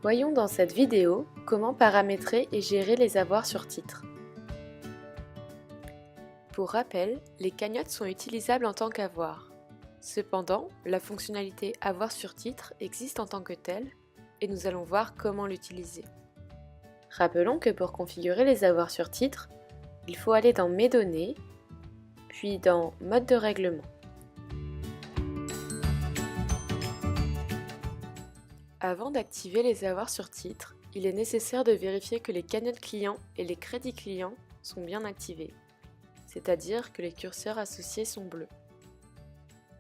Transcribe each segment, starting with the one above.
Voyons dans cette vidéo comment paramétrer et gérer les avoirs sur titre. Pour rappel, les cagnottes sont utilisables en tant qu'avoirs. Cependant, la fonctionnalité avoir sur titre existe en tant que telle et nous allons voir comment l'utiliser. Rappelons que pour configurer les avoirs sur titre, il faut aller dans Mes données, puis dans Mode de règlement. Avant d'activer les avoirs sur titre, il est nécessaire de vérifier que les cagnottes clients et les crédits clients sont bien activés, c'est-à-dire que les curseurs associés sont bleus.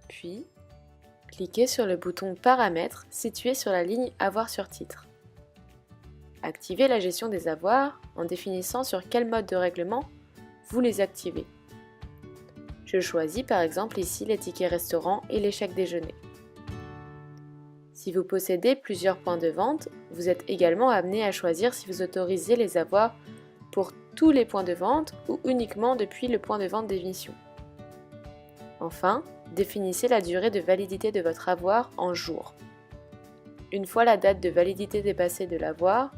Puis, cliquez sur le bouton Paramètres situé sur la ligne Avoirs sur titre. Activez la gestion des avoirs en définissant sur quel mode de règlement vous les activez. Je choisis par exemple ici les tickets restaurants et les chèques déjeuner. Si vous possédez plusieurs points de vente, vous êtes également amené à choisir si vous autorisez les avoirs pour tous les points de vente ou uniquement depuis le point de vente d'émission. Enfin, définissez la durée de validité de votre avoir en jours. Une fois la date de validité dépassée de l'avoir,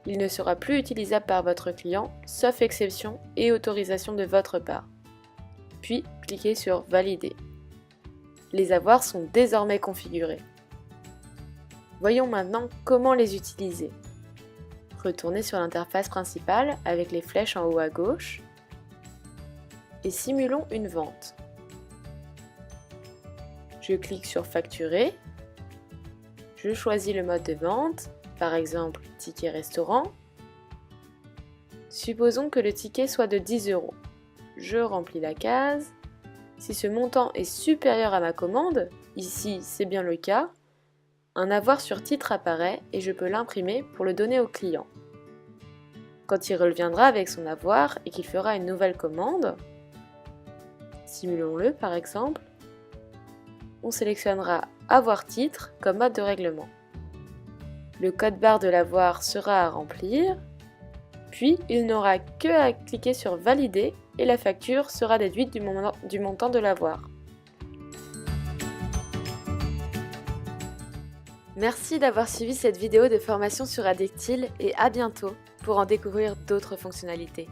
il ne sera plus utilisable par votre client, sauf exception et autorisation de votre part. Puis, cliquez sur Valider. Les avoirs sont désormais configurés. Voyons maintenant comment les utiliser. Retournez sur l'interface principale avec les flèches en haut à gauche et simulons une vente. Je clique sur Facturer, je choisis le mode de vente, par exemple ticket restaurant. Supposons que le ticket soit de 10 €. Je remplis la case. Si ce montant est supérieur à ma commande, ici c'est bien le cas, un avoir sur titre apparaît et je peux l'imprimer pour le donner au client. Quand il reviendra avec son avoir et qu'il fera une nouvelle commande, simulons-le par exemple, on sélectionnera Avoir titre comme mode de règlement. Le code barre de l'avoir sera à remplir, puis il n'aura que à cliquer sur Valider et la facture sera déduite du montant de l'avoir. Merci d'avoir suivi cette vidéo de formation sur Addictile et à bientôt pour en découvrir d'autres fonctionnalités.